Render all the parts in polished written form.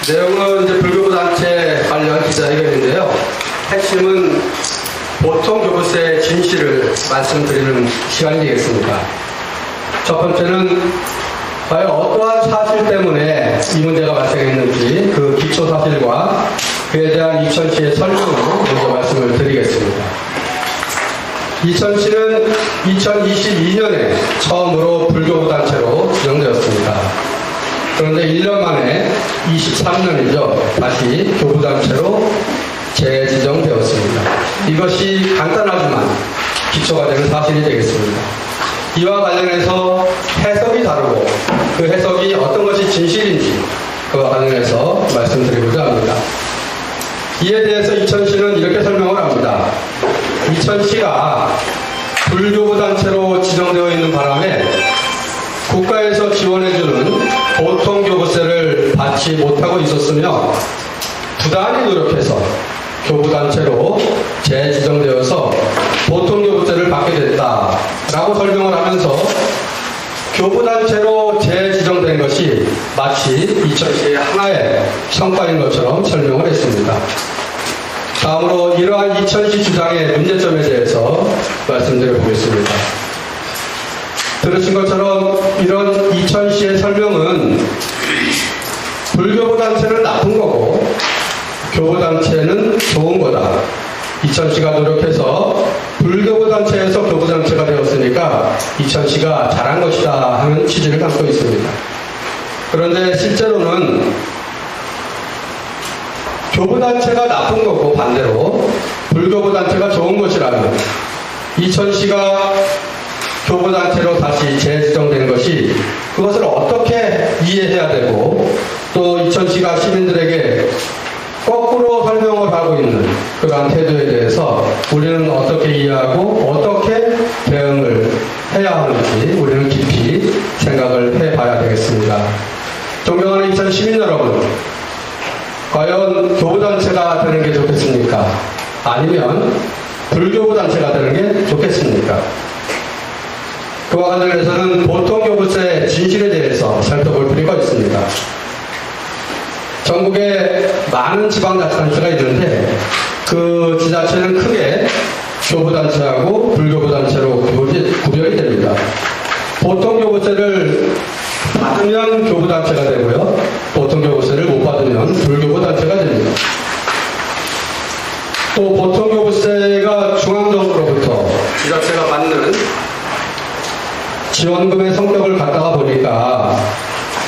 내용은 이제 불교부 단체 관련 기자회견인데요. 핵심은 보통 교부세 진실을 말씀드리는 시간이 되겠습니다. 첫 번째는 과연 어떠한 사실 때문에 이 문제가 발생했는지 그 기초 사실과 그에 대한 이천시의 설명을 먼저 말씀을 드리겠습니다. 이천시는 2022년에 처음으로 불교부 단체로 지정되었습니다. 그런데 1년 만에 23년이죠. 다시 교부단체로 재지정되었습니다. 이것이 간단하지만 기초가 되는 사실이 되겠습니다. 이와 관련해서 해석이 다르고 그 해석이 어떤 것이 진실인지 그와 관련해서 말씀드리고자 합니다. 이에 대해서 이천시는 이렇게 설명을 합니다. 이천시가 불교부 단체로 지정되어 있는 바람에 국가에서 지원해주는 보통교부세를 받지 못하고 있었으며 부단히 노력해서 교부단체로 재지정되어서 보통교부세를 받게 됐다라고 설명을 하면서 교부단체로 재지정된 것이 마치 이천시의 하나의 성과인 것처럼 설명을 했습니다. 다음으로 이러한 이천시 주장의 문제점에 대해서 말씀드려 보겠습니다. 들으신 것처럼 이런 이천시의 설명은 불교부 단체는 나쁜 거고 교부 단체는 좋은 거다. 이천시가 노력해서 불교부 단체에서 교부 단체가 되었으니까 이천시가 잘한 것이다 하는 취지를 담고 있습니다. 그런데 실제로는 교부 단체가 나쁜 거고 반대로 불교부 단체가 좋은 것이라면 이천시가 교부단체로 다시 재지정된 것이 그것을 어떻게 이해해야 되고 또 이천시가 시민들에게 거꾸로 설명을 하고 있는 그러한 태도에 대해서 우리는 어떻게 이해하고 어떻게 대응을 해야 하는지 우리는 깊이 생각을 해봐야 되겠습니다. 존경하는 이천 시민 여러분, 과연 교부단체가 되는 게 좋겠습니까? 아니면 불교부단체가 되는 게 좋겠습니까? 그와 관련해서는 보통교부세 진실에 대해서 살펴볼 필요가 있습니다. 전국에 많은 지방자치단체가 있는데 그 지자체는 크게 교부단체하고 불교부단체로 구별이 됩니다. 보통교부세를 받으면 교부단체가 되고요. 보통교부세를 못 받으면 불교부단체가 됩니다. 또 보통교부세가 중앙정부로부터 지자체가 받는 지원금의 성격을 갖다가 보니까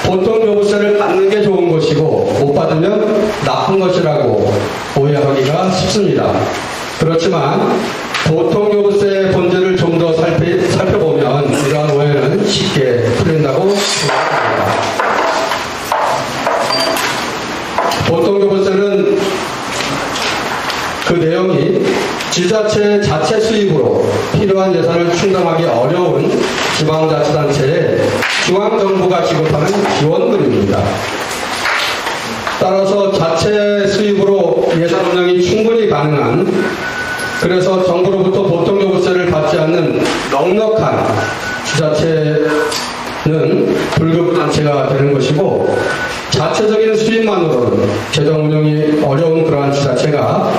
보통교부세를 받는 게 좋은 것이고 못 받으면 나쁜 것이라고 오해하기가 쉽습니다. 그렇지만 보통교부세의 본질을 좀 더 살펴보면 이러한 오해는 쉽게 풀린다고 생각합니다. 보통교부세는 그 내용이 지자체 자체 수입으로 필요한 예산을 충당하기 어려운 지방자치단체에 중앙정부가 지급하는 지원금입니다. 따라서 자체 수입으로 예산 운영이 충분히 가능한, 그래서 정부로부터 보통교부세를 받지 않는 넉넉한 지자체는 불교부단체가 되는 것이고, 자체적인 수입만으로는 재정 운영이 어려운 그러한 지자체가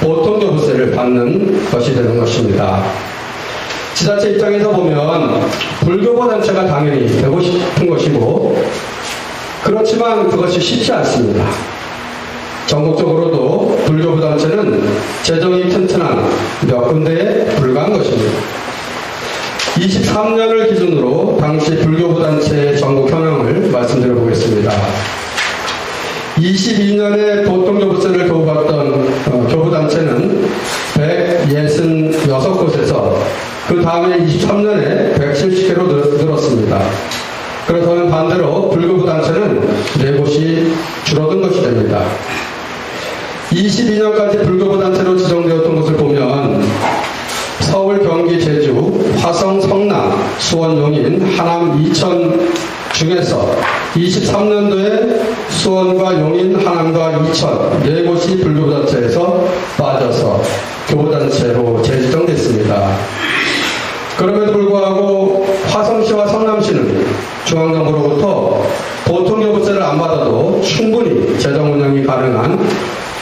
보통교부세를 받는 것이 되는 것입니다. 지자체 입장에서 보면 불교부 단체가 당연히 되고 싶은 것이고, 그렇지만 그것이 쉽지 않습니다. 전국적으로도 불교부 단체는 재정이 튼튼한 몇 군데에 불과한 것입니다. 23년을 기준으로 당시 불교부 단체의 전국 현황을 말씀드려 보겠습니다. 22년에 보통교부세를 교부받던 교부단체는 166곳에서 그 다음에 23년에 170개로 늘었습니다. 그렇다면 반대로 불교부단체는 4곳이 줄어든 것이 됩니다. 22년까지 불교부단체로 지정되었던 것을 보면 서울, 경기, 제주, 화성, 성남, 수원, 용인, 하남, 이천 중에서 23년도에 수원과 용인, 하남과 이천 4곳이 불교부단체에서 빠져서 교부단체로 재지정됐습니다. 그럼에도 불구하고 화성시와 성남시는 중앙정부로부터 보통교부세를 안 받아도 충분히 충분히 재정 운영이 가능한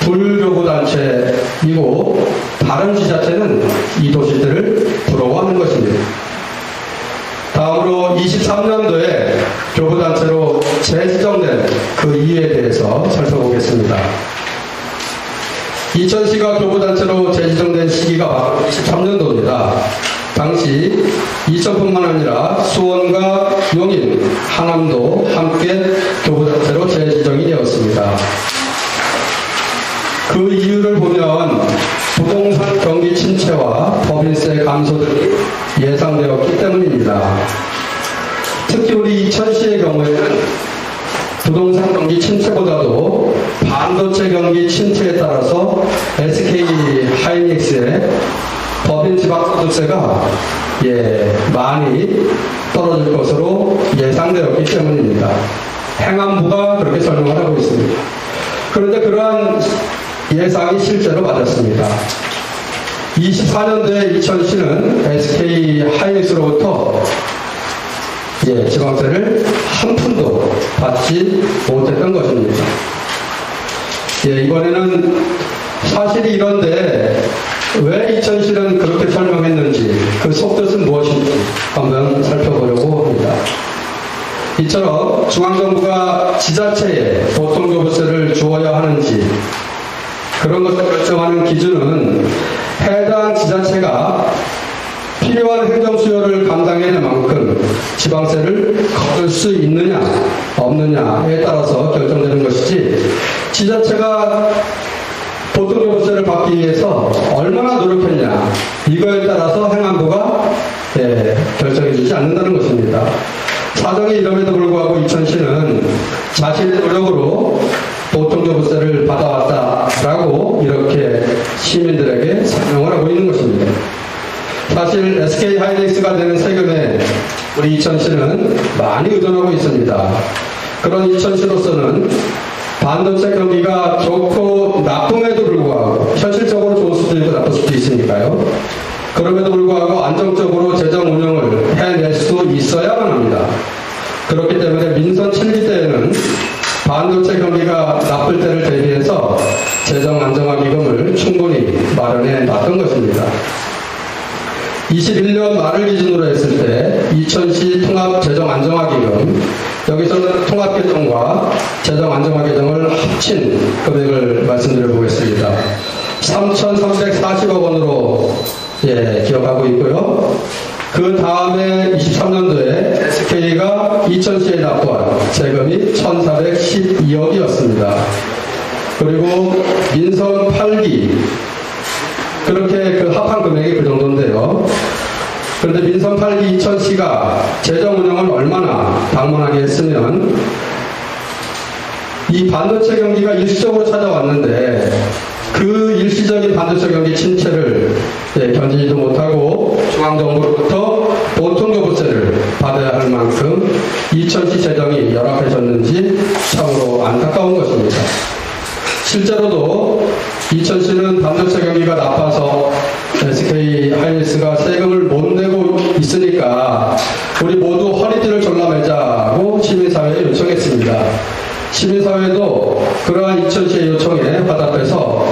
불교구단체이고 다른 지자체는 이 도시들을 부러워하는 것입니다. 다음으로 23년도에 교구단체로 재지정된 그 이유에 대해서 살펴보겠습니다. 이천시가 교구단체로 재지정된 시기가 바로 23년도입니다. 당시 이천뿐만 아니라 수원과 용인, 하남도 함께 교구단체로 재지정이 되었습니다. 그 이유를 보면 부동산 경기 침체와 법인세 감소 등이 예상되었기 때문입니다. 특히 우리 이천시의 경우에는 부동산 경기 침체보다도 반도체 경기 침체에 따라서 SK 하이닉스의 법인 지방소득세가 많이 떨어질 것으로 예상되었기 때문입니다. 행안부가 그렇게 설명을 하고 있습니다. 그런데 그러한 예상이 실제로 맞았습니다. 24년도에 이천시는 SK 하이닉스로부터 지방세를 한 푼도 받지 못했던 것입니다. 이번에는 사실이 이런데 왜 이천시는 그렇게 설명했는지 그 속뜻은 무엇인지 한번 살펴보려고 합니다. 이처럼 중앙정부가 지자체에 보통교부세를 주어야 하는지 그런 것을 결정하는 기준은 해당 지자체가 필요한 행정수요를 감당해낼 만큼 지방세를 거둘 수 있느냐 없느냐에 따라서 결정되는 것이지 지자체가 보통교부세를 받기 위해서 얼마나 노력했냐 이거에 따라서 행안부가 결정해 주지 않는다는 것입니다. 사정이 이럼에도 불구하고 이천시는 자신의 노력으로 보통교부세를 받아왔다라고 이렇게 시민들에게 설명을 하고 있는 것입니다. 사실 SK 하이닉스가 되는 세금에 우리 이천시는 많이 의존하고 있습니다. 그런 이천시로서는 반도체 경기가 좋고 나쁨에도 불구하고 현실적으로 좋을 수도 있고 나쁠 수도 있으니까요. 그럼에도 불구하고 안정적으로 재정 운영을 해낼 수 있어야만 합니다. 그렇기 때문에 민선 7기 때에는 반도체 경기가 나쁠 때를 대비해서 재정 안정화 기금을 충분히 마련해 놨던 것입니다. 21년 말을 기준으로 했을 때 이천시 통합재정안정화기금 여기서는 통합개정과 재정안정화개정을 합친 금액을 말씀드려 보겠습니다. 3,340억 원으로 기억하고 있고요. 그 다음에 23년도에 SK가 이천시에 납부한 세금이 1,412억이었습니다. 그리고 민선 8기 그렇게 그 합한 금액이 그 정도인데요. 그런데 민선 8기 이천시가 재정 운영을 얼마나 방문하게 했으면 이 반도체 경기가 일시적으로 찾아왔는데 그 일시적인 반도체 경기 침체를 견디지도 못하고 중앙정부로부터 보통교부세를 받아야 할 만큼 이천시 재정이 열악해졌는지 참으로 안타까운 것입니다. 실제로도 이천시는 반도체 경기가 나빠서 SK 하이닉스가 세금을 못 내고 있으니까 우리 모두 허리띠를 졸라매자고 시민사회에 요청했습니다. 시민사회도 그러한 이천시의 요청에 화답해서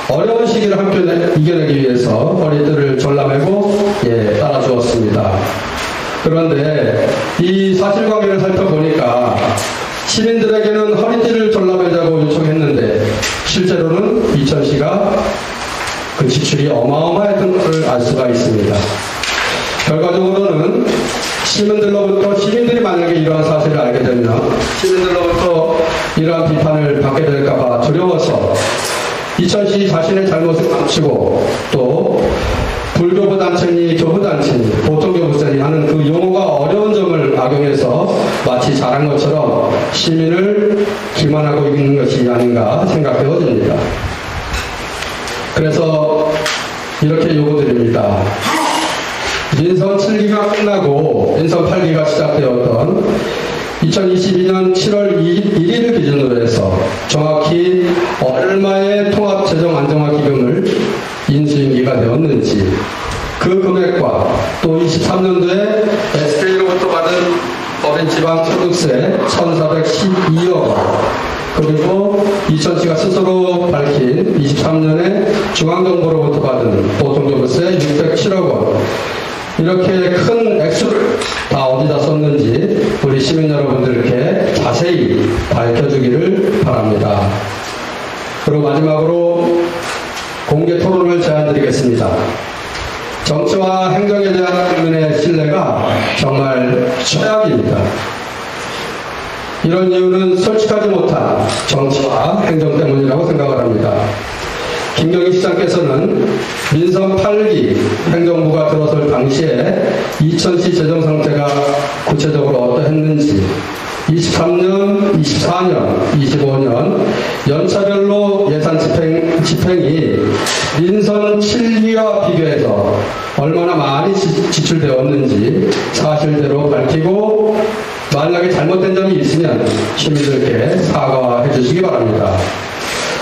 어려운 시기를 함께 이겨내기 위해서 허리띠를 졸라매고 따라주었습니다. 그런데 이 사실관계를 살펴보니까 시민들에게는 허리띠를 졸라매자고 요청했는데 실제로는 이천시가 그 지출이 어마어마했던 것을 알 수가 있습니다. 결과적으로는 시민들이 만약에 이러한 사실을 알게 되면 시민들로부터 이러한 비판을 받게 될까봐 두려워서 이천시 자신의 잘못을 감추고 또 불교부 단체니 교부 단체니 보통교부세니 하는 그 용어가 어려운 점을 악용해서 마치 잘한 것처럼 시민을 기만하고 있는 것이 아닌가 생각되어집니다. 그래서 이렇게 요구드립니다. 민선 7기가 끝나고 민선 8기가 시작되었던 2022년 7월 1일 기준으로 해서 정확히 얼마의 통합재정안정화기금을 인수인기가 되었는지 그 금액과 또 23년도에 SK로부터 받은 법인 지방소득세 1,412억 원 그리고 이천시가 스스로 밝힌 23년에 중앙정부로부터 받은 보통교부세 607억 원, 이렇게 큰 액수를 다 어디다 썼는지 우리 시민 여러분들께 자세히 밝혀주기를 바랍니다. 그리고 마지막으로 공개 토론을 제안드리겠습니다. 정치와 행정에 대한 국민의 신뢰가 정말 최악입니다. 이런 이유는 솔직하지 못한 정치와 행정 때문이라고 생각을 합니다. 김경희 시장께서는 민선 8기 행정부가 들어설 당시에 이천시 재정 상태가 구체적으로 어떠했는지 23년, 24년, 25년 연차별로 예산 집행이 민선 7기와 비교해서 얼마나 많이 지출되었는지 사실대로 밝히고 만약에 잘못된 점이 있으면 시민들께 사과해 주시기 바랍니다.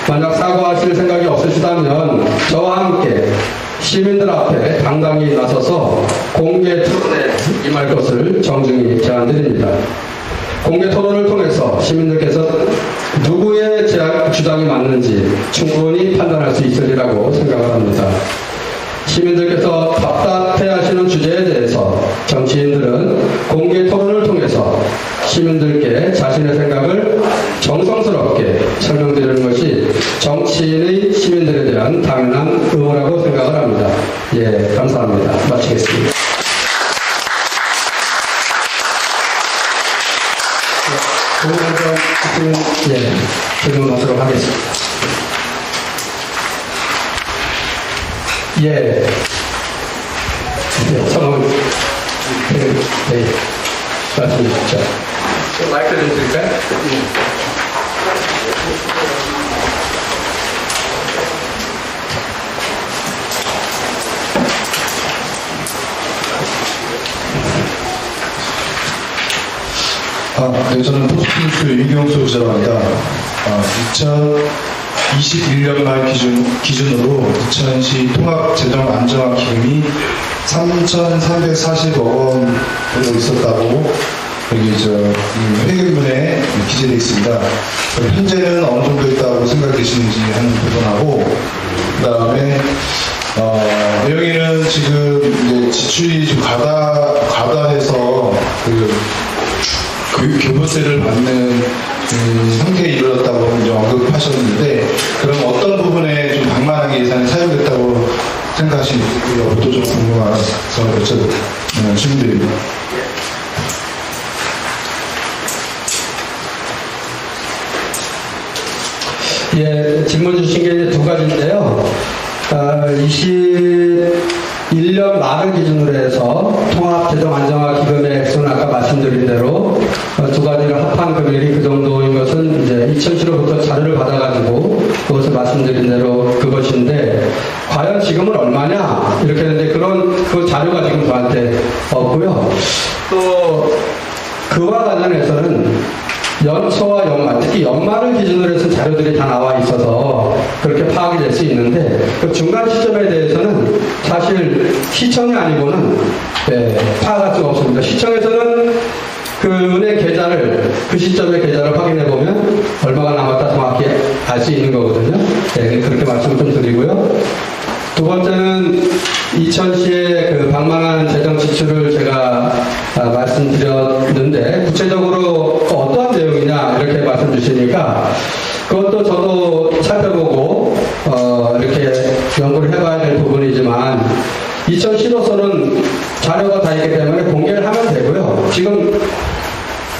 만약 사과하실 생각이 없으시다면 저와 함께 시민들 앞에 당당히 나서서 공개 토론에 임할 것을 정중히 제안드립니다. 공개 토론을 통해서 시민들께서는 누구의 주장이 맞는지 충분히 판단할 수 있으리라고 생각을 합니다. 시민들께서 답답해하시는 주제에 대해서 정치인들은 공개 토론을 통해서 시민들께 자신의 생각을 정성스럽게 설명드리는 것이 정치인의 시민들에 대한 당연한 의무라고 생각을 합니다. 예, 감사합니다. 마치겠습니다. 질문하도록 하겠습니다. 예. 성은, 네. 말씀 주시죠. 마이크 좀 드릴까요? 네, 저는 포스트뉴스 이경수 기자라고 합니다. 2021년 말 기준으로 부천시 통합재정안정화기금이 3,340억 원 정도 있었다고 여기 회계문에 기재되어 있습니다. 현재는 어느 정도 있다고 생각되시는지 하는 부분하고, 그 다음에 내용에는 지금 이제 지출이 좀 과다해서 교부세를 받는 형태에 이르렀다고 이제 언급하셨는데, 그럼 어떤 부분에 좀 방만하게 예산이 사용됐다고 생각하시는지 여부도 좀 궁금해서 질문드립니다. 예, 질문 주신 게 두 가지인데요. 21년 말을 기준으로 해서 통합재정안정화기금의 액수는 아까 말씀드린 대로 두 가지를 합한 금액이 그 정도인 것은 이제 이천시로부터 자료를 받아가지고 그것을 말씀드린 대로 그것인데, 과연 지금은 얼마냐 이렇게 했는데 그 자료가 지금 저한테 없고요. 또 그와 관련해서는 연초와 연말, 특히 연말을 기준으로 해서 자료들이 다 나와 있어서 그렇게 파악이 될 수 있는데, 그 중간 시점에 대해서는 사실 시청이 아니고는 파악할 수가 없습니다. 시청에서는 그 은행 계좌를, 그 시점의 계좌를 확인해 보면 얼마가 남았다 정확히 알 수 있는 거거든요. 네, 그렇게 말씀을 좀 드리고요. 두 번째는 이천시의 그 방만한 재정 지출을 제가 말씀드렸는데, 구체적으로 어떠한 내용이냐 이렇게 말씀 주시니까 그것도 저도 살펴보고 이렇게 연구를 해봐야 될 부분이지만, 이천시로서는 자료가 다 있기 때문에 공개를 하면 되고요. 지금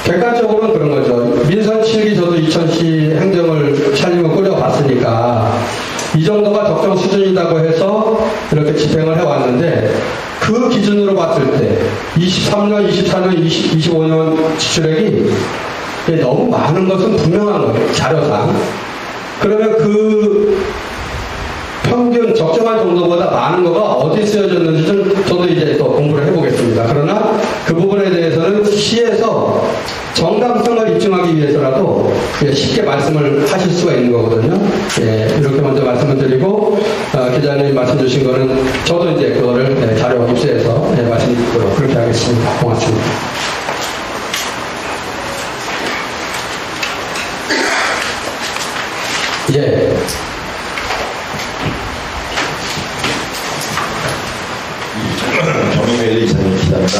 객관적으로는 그런 거죠. 민선 7기 저도 이천시 행정을 촬영을 꾸려봤으니까 이 정도가 적정 수준이라고 해서 이렇게 집행을 해왔는데, 그 기준으로 봤을 때 23년, 24년, 25년 지출액이 너무 많은 것은 분명한 거예요. 자료상. 그러면 그 평균 적정한 정도보다 많은 거가 어디 쓰여졌는지 좀 저도 이제 또 공부를 해보겠습니다. 그러나 그 부분에 대해서는 시에서 정당성을 입증하기 위해서라도 쉽게 말씀을 하실 수가 있는 거거든요. 예, 이렇게 먼저 말씀을 드리고, 기자님 말씀 주신 거는 저도 이제 그거를 자료 입수해서 말씀드리도록 그렇게 하겠습니다. 고맙습니다. 예. 경매일 이사님 기자입니다.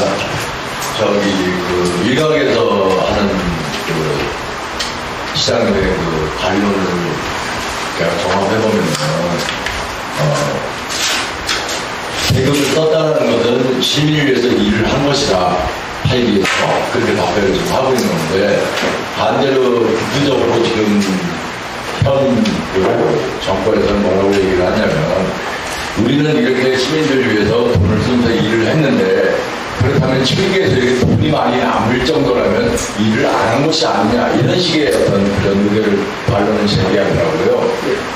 일각에서 하는 시장의 반론을 제가 종합해보면, 세금을 썼다는 것은 시민을 위해서 일을 한 것이다. 하기 위해서 그렇게 답변을 좀 하고 있는 건데, 반대로 국제적으로 지금 현 정권에서는 뭐라고 얘기를 하냐면, 우리는 이렇게 시민들을 위해서 돈을 쓰면서 일을 했는데, 그렇다면 책에서 이렇게 돈이 많이 남을 정도라면 일을 안 한 것이 아니냐, 이런 식의 어떤 그런 의견을 반론을 제기하더라고요.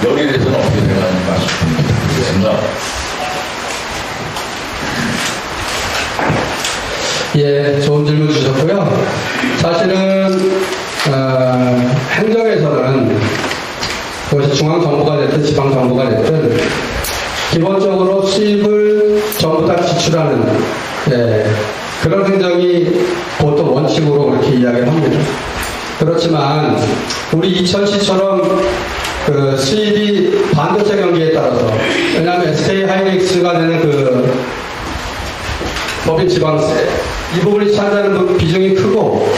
여기에 대해서는 어떻게 생각하는지 말씀 부탁드리겠습니다. 예, 좋은 질문 주셨고요. 사실은 행정에서는 그것이 중앙정부가 됐든 지방정부가 됐든 기본적으로 수입을 전부 다 지출하는 그런 행정이 보통 원칙으로 그렇게 이야기를 합니다. 그렇지만 우리 이천시처럼 그 수입이 반도체 경기에 따라서, 왜냐하면 SK 하이닉스가 내는 법인 지방세 이 부분이 차지하는 비중이 크고,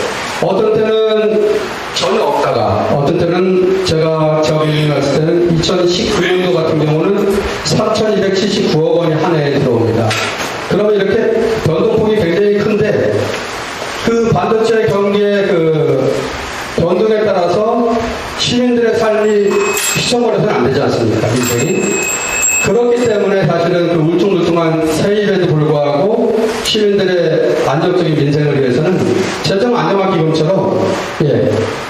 어떤 때는 전혀 없다가 어떤 때는 제가 저기 갔을 때는 2019년도 같은 경우는 3,279억 원이 한 해에 들어옵니다. 그러면 이렇게 변동폭이 굉장히 큰데, 그 반도체 경기의 변동에 따라서 시민들의 삶이 휘청거려서는 안 되지 않습니까? 인생이. 그렇기 때문에 사실은 그 울퉁불퉁한 세입에도 불구하고 시민들의 안정적인 민생을 위해서는 재정 안정화 기금처럼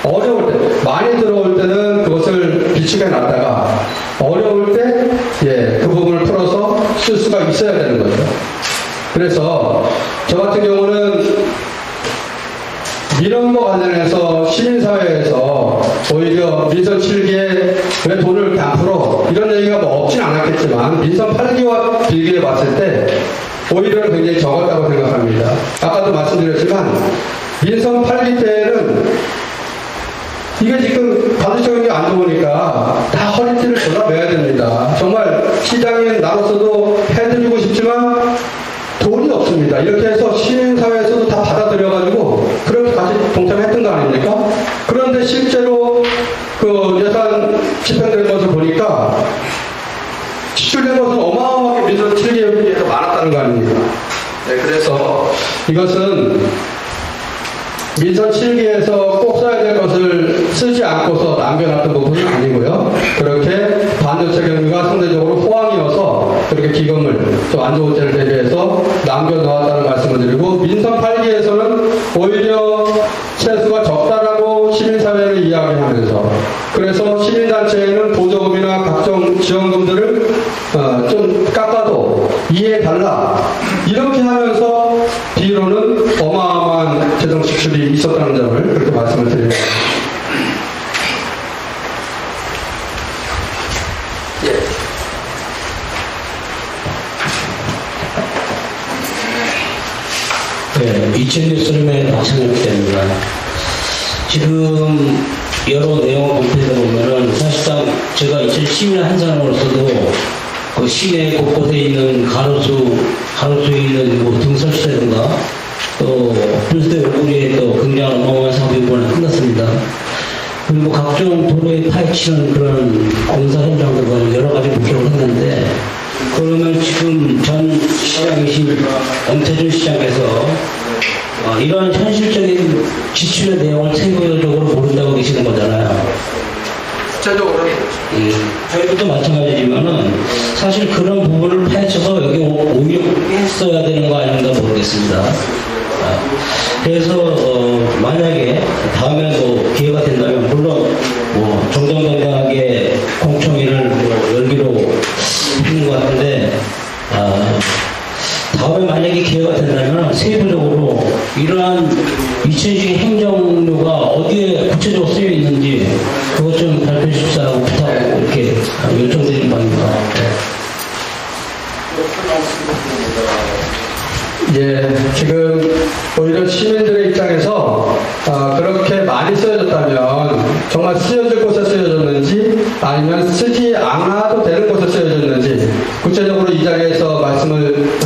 어려울 때, 많이 들어올 때는 그것을 비축해 놨다가 어려울 때 그 부분을 풀어서 쓸 수가 있어야 되는 거죠. 그래서 저 같은 경우는 민원과 관련해서 시민사회에서 오히려 민선 7기에 왜 돈을 이렇게 안 풀어? 이런 얘기가 뭐 없진 않았겠지만 민선 8기와 비교해 봤을 때 오히려 굉장히 적었다고 생각합니다. 아까도 말씀드렸지만 민선 8기 때에는 이게 지금 반도체 경기가 안 좋으니까 다 허리띠를 졸라매야 됩니다. 정말 시장인 나로서도 해드리고 싶지만 돈이 없습니다. 이렇게 해서 시민사회에서도 다 받아들여가지고 그렇게 같이 동참했던 거 아닙니까? 그런데 실제로 그 예산 집행된 것을 보니까 지출된 것은 어마어마하게 민선 7개에 비해서 많았다는 거 아닙니까? 그래서 이것은 민선 7기에서 꼭 써야 될 것을 쓰지 않고서 남겨놨던 부분이 아니고요. 그렇게 반도체 경기가 상대적으로 호황이어서 그렇게 기금을 또 안 좋은 때를 대비해서 남겨놓았다는 말씀을 드리고, 민선 8기에서는 오히려 세수가 적다라고 시민사회를 이야기하면서, 그래서 시민단체에는 보조금이나 각종 지원금들을 좀 깎아도 이해해달라, 이렇게 하면서 뒤로는 어마어마한 재정 지출이 있었다는 점을 그렇게 말씀을 드립니다. 네, 이천뉴스룸의 박찬혁 기자입니다. 지금 여러 내용을 검토해서 보면은 사실상 제가 2012년 한 사람으로서도 그 시내 곳곳에 있는 가로수에 있는 뭐 등설시라든가 또 불새 얼굴에 또 굉장한 어마어마한 사업이 이번에 끝났습니다. 그리고 각종 도로에 파헤치는 그런 공사 현장들과 여러 가지 목격을 했는데, 그러면 지금 전 시장이신 엄태준 시장께서 이러한 현실적인 지출의 내용을 세부적으로 모른다고 계시는 거잖아요. 구체적으로 저희도 마찬가지지만은 사실 그런 부분을 파헤쳐서 여기 오히려 했어야 되는 거 아닌가 모르겠습니다. 그래서 만약에 다음에 뭐 기회가 된다면, 물론 뭐 정정당당하게 공청회를 열기로 하는 것 같은데, 다음에 만약에 기회가 된다면 세부적으로 이러한 2000시 행정료가 어디에 구체적으로 쓰여 있는지 그것 좀 발표해 주십사라고 부탁하고 이렇게 요청드리는 바입니다. 지금 오히려 시민들의 입장에서 그렇게 많이 쓰여졌다면 정말 쓰여질 곳에 쓰여졌는지, 아니면 쓰지 않아도 되는 곳에 쓰여졌는지 구체적으로 이 자리에서 말씀을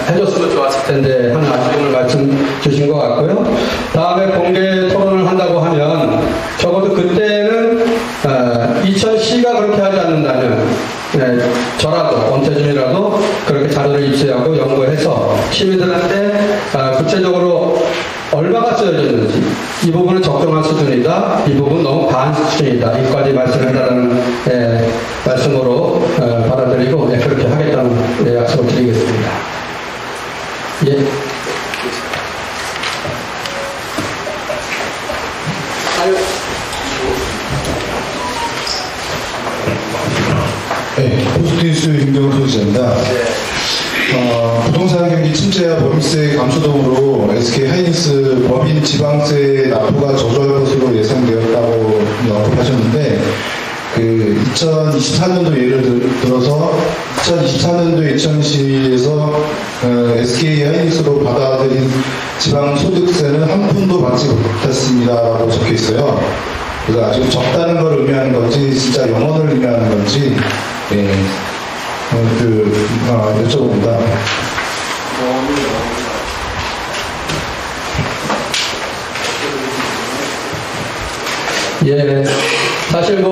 해줬으면 좋았을 텐데 하는 아쉬움을 말씀 주신 것 같고요. 다음에 공개 토론을 한다고 하면 적어도 그때는 이천시가 그렇게 하지 않는다면 저라도 엄태준이라도 그렇게 자료를 입수하고 연구해서 시민들한테 구체적으로 얼마가 쓰여졌는지 이 부분은 적정한 수준이다, 이 부분 너무 과한 수준이다, 이까지 말씀해달라는 말씀으로 받아들이고 그렇게 하겠다는 약속을 드리겠습니다. 예. 네, 포스트뉴스 임경수 기자입니다. 부동산 경기 침체와 법인세 감소 등으로 SK 하이닉스 법인 지방세 납부가 저조할 것으로 예상되었다고 언급하셨는데, 2024년도 예를 들어서 2024년도 이천시에서 SK 하이닉스로 받아들인 지방 소득세는 한 푼도 받지 못했습니다라고 적혀 있어요. 그래서 아주 적다는 걸 의미하는 건지 진짜 영원을 의미하는 건지 여쭤봅니다. 예, 사실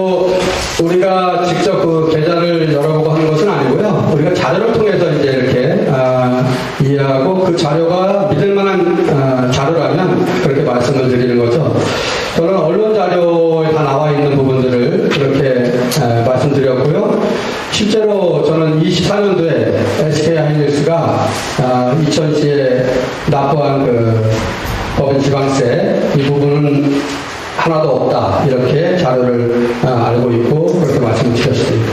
우리가 직접 그 계좌를 열어보고 하는 것은 아니고요. 우리가 자료를 통해서 이제 이렇게 이해하고 그 자료가 믿을만한 자료라면 그렇게 말씀을 드리는 거죠. 저는 언론 자료에 다 나와 있는 부분들을 그렇게 말씀드렸고요. 실제로 저는 24년도에 SK 하이닉스가 이천시에 납부한 그 법인 지방세 이 부분은 하나도 없다 이렇게 자료를 알고 있고 그렇게 말씀을 드렸습니다.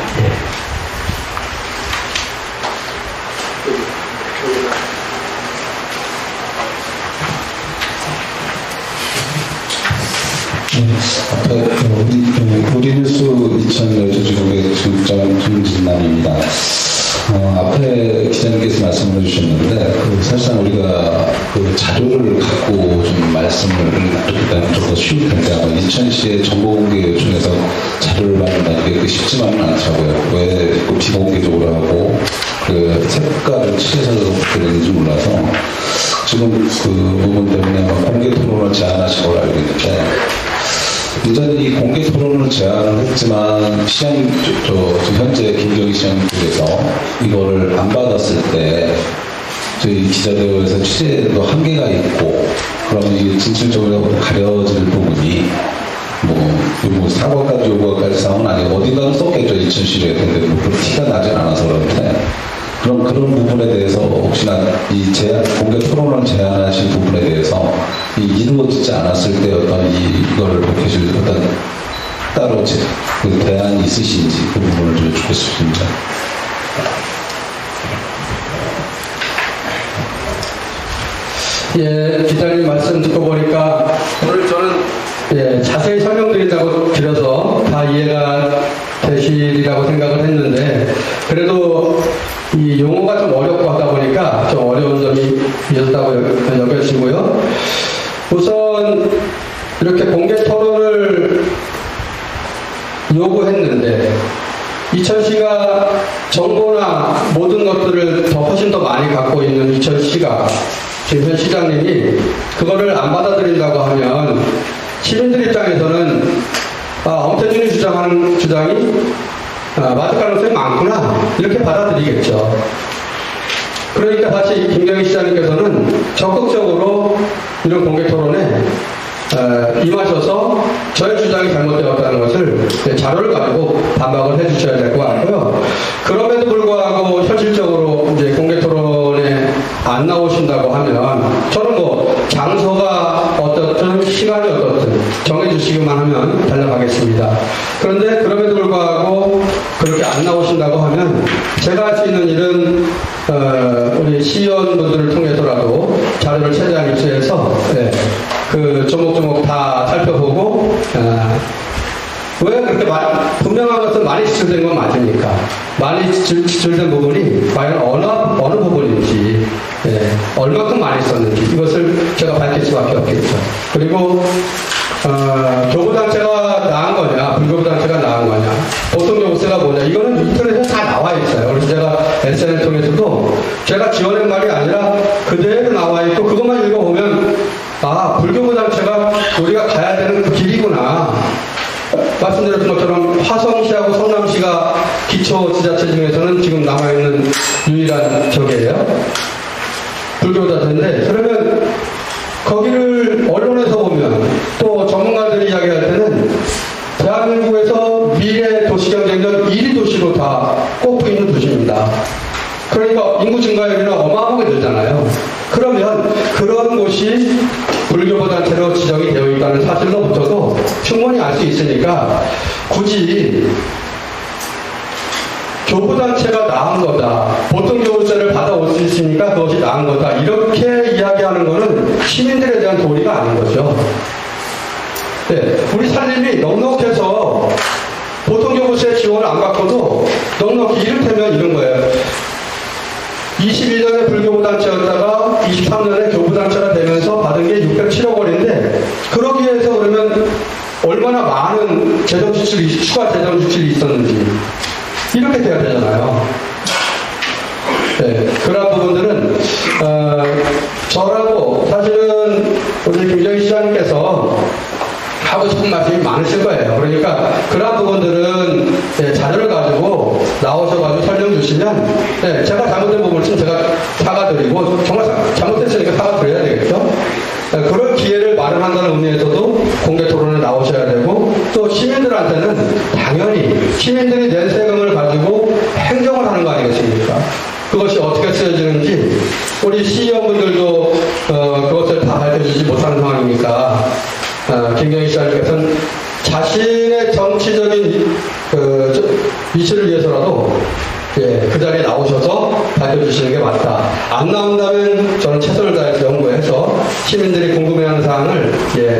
우리 뉴스 2000 여주지국의 중점 김진남입니다. 앞에 기자님께서 말씀을 해주셨는데, 사실상 우리가 그 자료를 갖고 좀 말씀을 드리면 좀 더 쉬울 텐데, 아마 이천시의 정보공개 요청에서 자료를 받는다는 게 쉽지만은 않더라고요. 왜 비공개적으로 하고, 그 색깔을 칠해서 그렇게 되는지 몰라서, 지금 그 부분 때문에 공개 토론을 제안하신 걸로 알고 있는데, 이전에 공개 토론을 제안을 했지만 현재 김경희 시장님께서 이거를 안 받았을 때 저희 기자대회에서 취재에도 한계가 있고 그러면 이게 진실적으로 가려질 부분이 사과까지 요구까지 상은 아니고 어딘가는 썼겠죠. 2010년에 근데 그 티가 나진 않아서 그런데 그런 부분에 대해서 혹시나 이 공개 토론을 제안하신 부분에 대해서 이루어지지 않았을 때 이거를 복해줄 따로 그 대안이 있으신지 그 부분을 좀 여쭙겠습니다. 예, 기자님 말씀 듣고 보니까 오늘 저는 자세히 설명드린다고 드려서 다 이해가 되시리라고 생각을 했는데 그래도 이 용어가 좀 어렵고 하다 보니까 좀 어려운 점이 있었다고 여겨지고요. 우선 이렇게 공개 토론을 요구했는데 이천시가 정보나 모든 것들을 훨씬 더 많이 갖고 있는 이천시가 지금 현 시장님이 그거를 안 받아들인다고 하면 시민들 입장에서는 엄태준이 주장하는 주장이 맞을 가능성이 많구나 이렇게 받아들이겠죠. 그러니까 다시 김경희 시장님께서는 적극적으로 이런 공개 토론에 임하셔서 저의 주장이 잘못되었다는 것을 자료를 가지고 반박을 해주셔야 될 것 같고요. 그럼에도 불구하고 현실적으로 이제 공개 토론에 안 나오신다고 하면 저는 장소가 어떻든 시간이 어떻든 정해주시기만 하면 달려가겠습니다. 그런데 그럼에도 불구하고 그렇게 안 나오신다고 하면 제가 할 수 있는 일은 우리 시의원분들을 통해서라도 자료를 최대한 입수해서 그 조목조목 다 살펴보고 왜 그렇게 분명한 것은 많이 지출된 건 맞으니까 많이 지출된 부분이 과연 어느 부분인지 얼마큼 많이 썼는지 이것을 제가 밝힐 수밖에 없겠죠. 그리고 교부단체가 나은 거냐, 불교부단체가 나은 거냐, 보통 교부세가 뭐냐, 이거는 인터넷에 다 나와 있어요. 그래서 제가 SNS를 통해서도 제가 지어낸 말이 아니라 그대로 나와 있고, 그것만 읽어보면, 아, 불교부단체가 우리가 가야 되는 그 길이구나. 말씀드렸던 것처럼 화성시하고 성남시가 기초지자체 중에서는 지금 남아있는 유일한 저기예요. 불교단체인데, 그러면 거기를 언론에서 보면 또 전문가들이 이야기할 때는 대한민국에서 미래 도시 경쟁력 1위 도시로 다 꼽고 있는 도시입니다. 그러니까 인구 증가율이나 어마어마하게 늘잖아요. 그러면 그런 곳이 불교단체로 지정이 되어 있다는 사실로부터도 충분히 알 수 있으니까 굳이 교부단체가 나은 거다, 보통 교부세를 받아올 수 있으니까 그것이 나은 거다, 이렇게 이야기하는 것은 시민들에 대한 도리가 아닌 거죠. 네, 우리 살림이 넉넉해서 보통 교부세 지원을 안 받고도 넉넉히, 이를테면 이런 거예요. 21년에 불교부단체였다가 23년에 교부단체가 되면서 받은 게 607억 원인데, 그러기 위해서 그러면 얼마나 많은 재정 지출이, 추가 재정 지출이 있었는지 이렇게 돼야 되잖아요. 네, 그런 부분들은 저라고 사실은 우리 김정희 시장님께서 하고 싶은 말씀이 많으실 거예요. 그러니까 그런 부분들은 자료를 가지고 나오셔가지고 설명 주시면, 제가 잘못된 부분을 좀 제가 사과드리고, 정말 잘못했으니까 사과드려야 되겠죠. 그런 기회를 마련한다는 의미에서도 공개 토론에 나오셔야 되고, 또 시민들한테는 당연히 시민들이 낸 세금을 가지고 행정을 하는 거 아니겠습니까? 그것이 어떻게 쓰여지는지 우리 시의원분들도 그것을 다 밝혀주지 못하는 상황이니까, 김경희 시장님께서는 자신의 정치적인 이슈를 위해서라도 그 자리에 나오셔서 밝혀주시는 게 맞다. 안 나온다면 저는 최선을 다해서 연구해서 시민들이 궁금해하는 사항을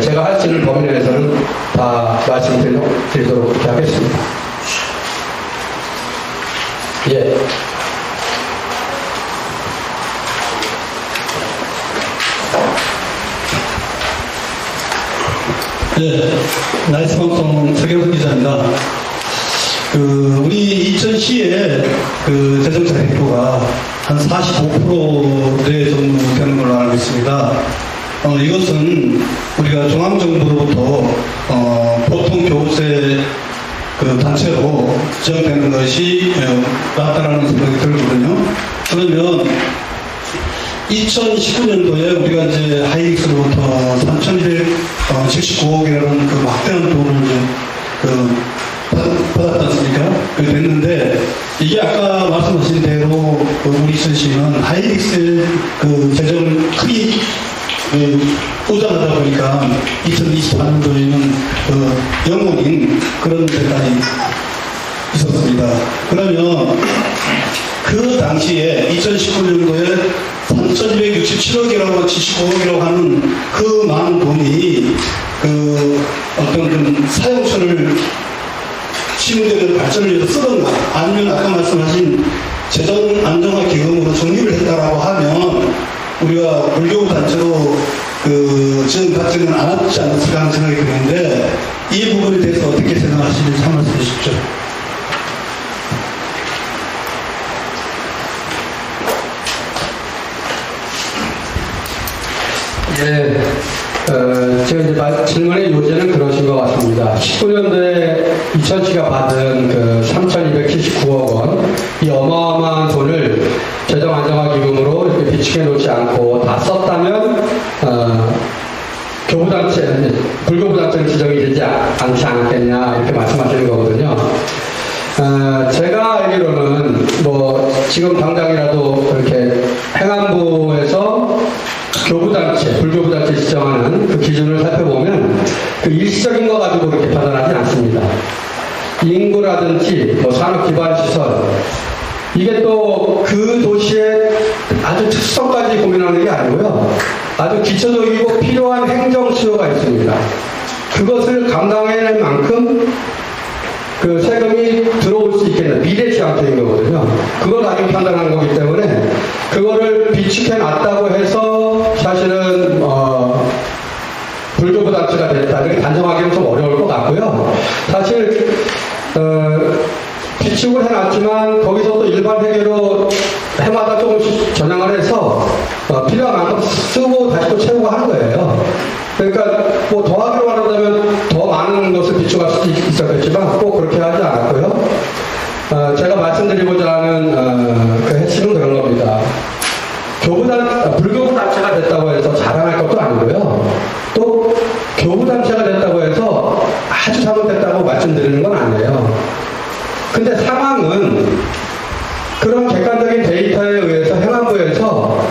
제가 할 수 있는 범위 내에서는 다 말씀드리도록 그렇게 하겠습니다. 예. 네, 나이스 방송 서경석 기자입니다. 우리 이천시의 재정차 백도가 한 45%대 정도 되는 걸로 알고 있습니다. 이것은 우리가 중앙정부로부터 보통 교부세 단체로 지정되는 것이 맞다라는 생각이 들거든요. 그러면 2019년도에 우리가 이제 하이닉스로부터 3,279억이라는 막대한 돈을 받았지 않습니까? 됐는데, 이게 아까 말씀하신 대로 우리 이천시는 하이닉스의 재정을 크게 보장하다 보니까 2024년도에는 영원인 그런 데까지 있었습니다. 그러면 그 당시에 2019년도에 3,267억이라고 75억이라고 하는 그 많은 돈이 어떤 사용처를 시민들의 발전을 위해서 쓰던가, 아니면 아까 말씀하신 재정 안정화 기금으로 정리를 했다라고 하면 우리가 불교부 단체로 지원받지는 않았지 않았을까 하는 생각이 드는데, 이 부분에 대해서 어떻게 생각하시는지 한 말씀 해주십시오. 예, 제가 이제 질문의 요지는 그러신 것 같습니다. 19년도에 이천시가 받은 3,279억 원, 이 어마어마한 돈을 재정 안정화 기금으로 이렇게 비축해 놓지 않고 다 썼다면, 교부단체, 불교부단체는 지정이 되지 않지 않았겠냐, 이렇게 말씀하시는 거거든요. 제가 알기로는 지금 당장이라도 이렇게 행안부에서 교부단체, 불교부단체 지정하는 그 기준을 살펴보면 일시적인 거 가지고 그렇게 판단하지 않습니다. 인구라든지 산업기반시설, 이게 또 그 도시의 아주 특성까지 고민하는 게 아니고요. 아주 기초적이고 필요한 행정 수요가 있습니다. 그것을 감당해낼 만큼 세금이 들어올 수 있겠냐, 미래지향적인 거거든요. 그걸 가지고 판단하는 거기 때문에 그거를 비축해 놨다고 해서 사실은 불교 불교부단체가 됐다 이렇게 단정하기는 좀 어려울 것 같고요. 사실 비축을 해놨지만 거기서 또 일반 회계로 해마다 조금씩 전향을 해서 필요한 만큼 쓰고 다시 또 채우고 하는 거예요. 그러니까 뭐 더하기로 하려면 더 많은 것을 비축할 수도 있었겠지만 꼭 그렇게 하지 않았고요. 제가 말씀드리고자 하는 그 핵심은 그런 겁니다. 불교부단체가 됐다고 해서 자랑할 것도 아니고요. 또 교부단체가 됐다고 해서 아주 잘못됐다고 말씀드리는 건 아니에요. 근데 상황은 그런 객관적인 데이터에 의해서 행안부에서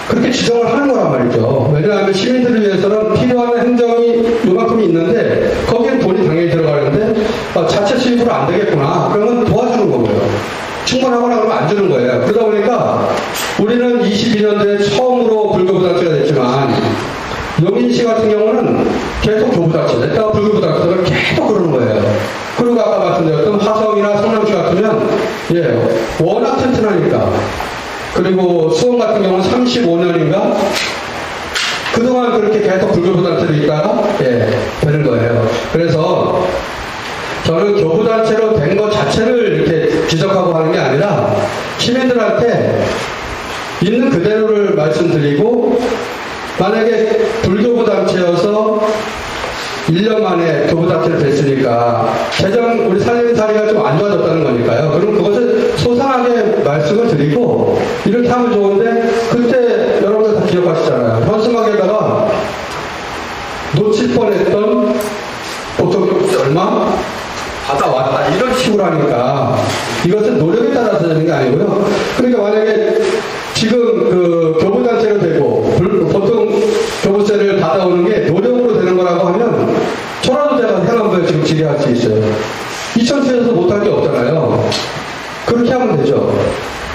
그렇게 지정을 하는 거란 말이죠. 왜냐하면 시민들을 위해서는 필요한 행정이 요만큼이 있는데 거기에 돈이 당연히 들어가는데 자체 수입으로 안 되겠구나. 그러면 도와주는 거고요. 충분하거나 그러면 안 주는 거예요. 그러다 보니까 우리는 22년도에 처음으로 불교부단체가 됐지만 용인시 같은 경우는 계속 교부단체 됐다가 불교부단체가 계속 그러는 거예요. 그리고 아까 말씀드렸던 화성이나 성남시 같으면 워낙 튼튼하니까. 그리고 수원 같은 경우는 35년인가 그동안 그렇게 계속 불교부단체로 있다가 되는 거예요. 그래서 저는 교부단체로 된 것 자체를 이렇게 지적하고 하는 게 아니라 시민들한테 있는 그대로를 말씀드리고 만약에 불교부단체여서 1년 만에 교부단체를 됐으니까 재정 우리 살림살이가 좀 안 좋아졌다는 거니까요. 그럼 그것을 소상하게 말씀을 드리고 이렇게 하면 좋은데 그때 여러분들 다 기억하시잖아요. 현수막에다가 놓칠 뻔했던 보통 얼마? 받아왔다 이런 식으로 하니까 이것은 노력에 따라서 되는 게 아니고요. 그러니까 만약에 지금 그 교부단체로 되고 보통 교부세를 받아오는 게 노력으로 되는 거라고 하면 저라도 제가 행안부에 지금 질의할 수 있어요. 이천시에서 못할 게 없잖아요. 그렇게 하면 되죠.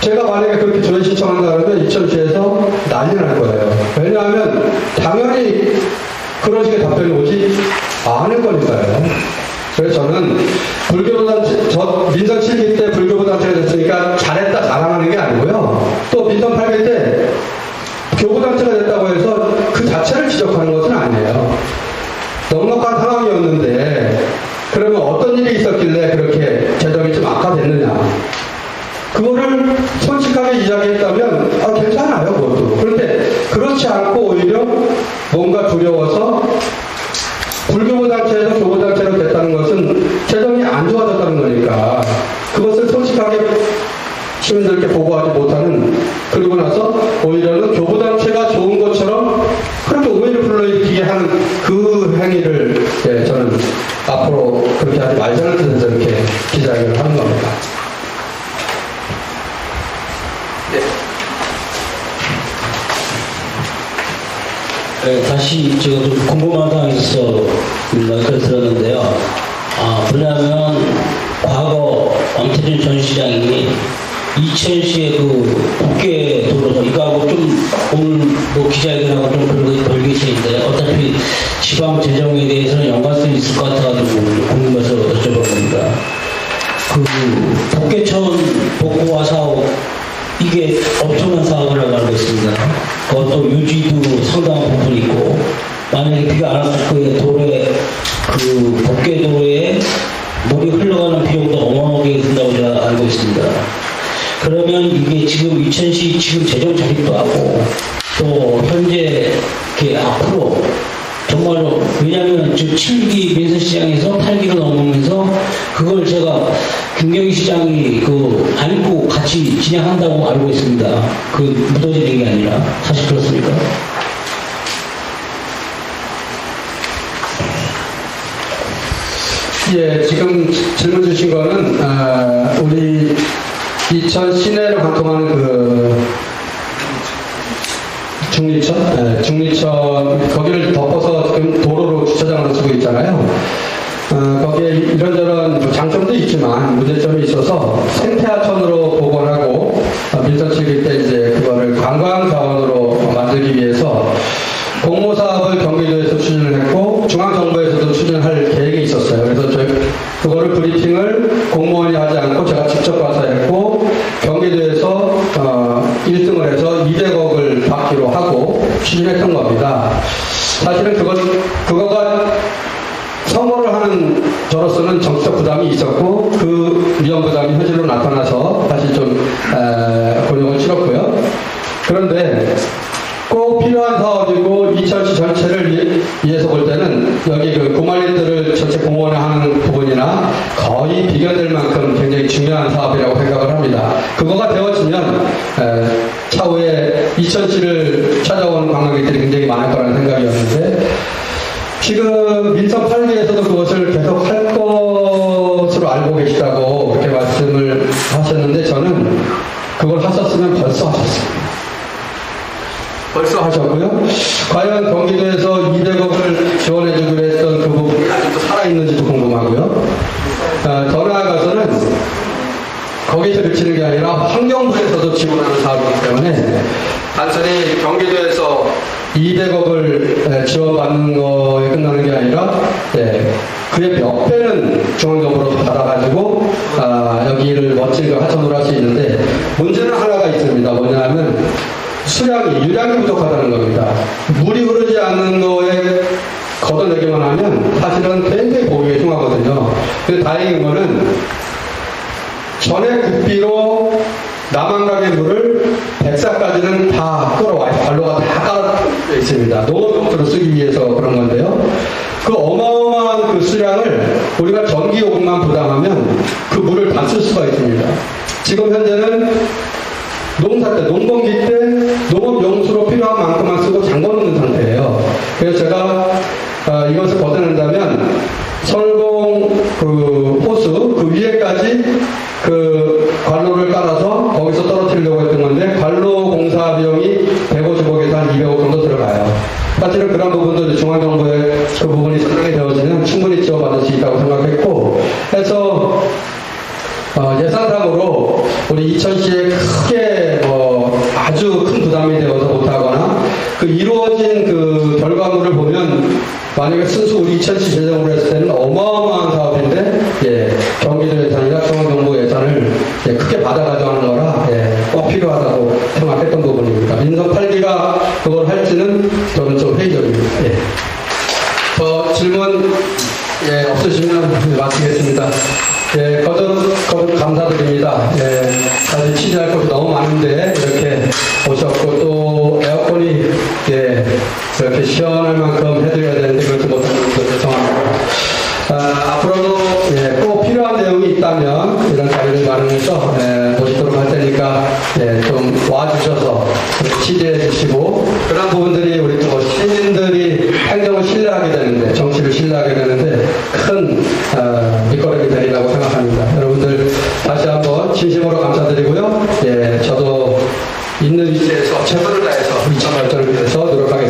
제가 만약에 그렇게 조회 신청한다 그러면 이천시에서 난리 날 거예요. 왜냐하면 당연히 그런 식의 답변이 오지 않을 거니까요. 그래서 저는 불교부단체, 민선 7기 때 불교부단체가 됐으니까 잘했다 자랑하는 게 아니고요. 또 민선 8기 때 교부단체가 됐다고 해서 그 자체를 지적하는 것은 아니에요. 넉넉한 상황이었는데 그러면 어떤 일이 있었길래 그렇게 재정이 좀 악화됐느냐. 그거를 솔직하게 이야기했다면 괜찮아요. 그것도. 그런데 그렇지 않고 오히려 뭔가 두려워서 불교부단체에서 교부단체로 됐다는 것은 재정이 안 좋아졌다는 거니까 그것을 솔직하게 시민들께 보고하지 못하는 그리고 나서 오히려는 교부단체가 좋은 것처럼 그렇게 오해를 불러일으키게 하는 그 행위를 저는 앞으로 그렇게 하지 말자는 뜻에서 이렇게 기자회견을 하는 겁니다. 다시 제가 좀 궁금한 사항이 있어서 말씀을 들었는데요. 뭐냐면 과거 왕태준 전 시장이 이천시의 그 국회 도로서 이거하고 좀 오늘 뭐 기자회견하고 좀 별개시인데 어차피 지방 재정에 대해서는 연관성이 있을 것 같아가지고 궁금해서 여쭤본 겁니다. 그 복개천 복구화 사업 이게 엄청난 사업이라고 알고 있습니다. 그것도 유지도 상당한 부분이 있고 만약에 비가 안 왔을 그 도로에 그 복개도로에 물이 흘러가는 비용도 어마어마하게 든다고 제가 알고 있습니다. 그러면 이게 지금 이천시 지금 재정 자립도 하고 또 현재 이렇게 앞으로 정말로 왜냐하면 지금 7기 민서시장에서 8기로 넘으면서 그걸 제가 김경희 시장이 그 안고 같이 진행한다고 알고 있습니다. 그 묻어지는 게 아니라 사실 그렇습니까? 지금 질문 주신 거는 우리 이천 시내를 관통하는 그 중리천 거기를 덮어서 지금 도로로 주차장으로 쓰고 있잖아요. 거기에 이런저런 장점도 있지만 문제점이 있어서 생태하천으로 복원하고 민선 7기 때 이제 그거를 관광 자원으로 만들기 위해서 공모 사업을 경기도에서 추진을 했고 중앙정부에서도 추진할 계획이 있었어요. 그래서 저희 그거를 브리핑을 공무원이 하지 않고 제가 직접 가서 했고 경기도에서 1등을 해서 200억을 받기로 하고 추진했던 겁니다. 사실은 그건 그런 정치적 부담이 있었고 그 위험 부담이 현실로 나타나서 사실 좀 곤욕을 치렀고요. 그런데 꼭 필요한 사업이고 이천시 전체를 위해서 볼 때는 여기 그 구말리들을 전체 공원화하는 부분이나 거의 비견될 만큼 굉장히 중요한 사업이라고 생각을 합니다. 그거가 되어지면 차후에 이천시를 찾아오는 관광객들이 굉장히 많을 거라는 생각이었는데 지금 민선 8기에서도 그것을 계속 할 것으로 알고 계시다고 그렇게 말씀을 하셨는데 저는 그걸 하셨으면 벌써 하셨습니다. 벌써 하셨고요. 과연 경기도에서 200억을 지원해주기로 했던 그 부분이 아직도 살아있는지도 궁금하고요. 더 나아가서는 거기서 그치는 게 아니라 환경부에서도 지원하는 사업이기 때문에 단순히 경기도에서 200억을 지원받는 거에 끝나는 게 아니라 그의 몇 배는 중앙정부로 받아가지고 여기를 멋진 걸 하천으로 할 수 있는데 문제는 하나가 있습니다. 뭐냐면 유량이 부족하다는 겁니다. 물이 흐르지 않는 거에 걷어내기만 하면 사실은 굉장히 보기가 흉하거든요. 근데 다행인 거는 전에 급비로 남한강의 물을 백사까지는 다 끌어와요. 관로가 다 깔아 있습니다. 농업용도로 쓰기 위해서 그런 건데요. 그 어마어마한 그 수량을 우리가 전기요금만 부담하면 그 물을 다 쓸 수가 있습니다. 지금 현재는 농사 때, 농번기 때 농업용수로 필요한 만큼만 쓰고 잠궈놓는 상태예요. 그래서 제가 이것을 걷어낸다면 설봉 그 호수 그 위에까지 그 관로를 깔아서 거기서 떨어뜨리려고 했던 건데 관로 공사 비용이 150억에서 한 200억 정도 들어가요. 사실은 그런 부분도 중앙정부의 그 부분이 상당히 되어지면 충분히 지원받을 수 있다고 생각했고 해서 예산상으로 우리 이천시에 크게 아주 큰 부담이 되어서 못하거나 그 이루어진 그 결과물을 보면 만약에 순수 우리 이천시 재정으로 했을 때는 어마어마한 사업인데 경기도 예산이나 중앙정부 예산을 크게 받아가지고 하는 거라 꼭 필요하다고 생각했던 부분입니다. 민선 8기가 그걸 할지는 저는 좀 회의적입니다. 더 질문 없으시면 마치겠습니다. 거듭 감사드립니다. 사실 취재할 것이 너무 많은데 이렇게 오셨고 또 에어컨이 이렇게 시원할 만큼 해드려야 되는데 그렇지 못한 것도 죄송합니다. 앞으로도 꼭 필요한 내용이 있다면 이런 자료를 마련해서 보시도록 할 테니까 좀 와주셔서 취재해 주시고 그런 부분들이 우리 또 시민들이 행정을 신뢰하게 되는데 정치를 신뢰하게 되는데 큰 밑거름이 되리라고 생각합니다. 여러분들 다시 한번 진심으로 감사드리고요. 저도 있는 위치에서 최선을 다해서 이천 발전을 위해서 노력하겠습니다.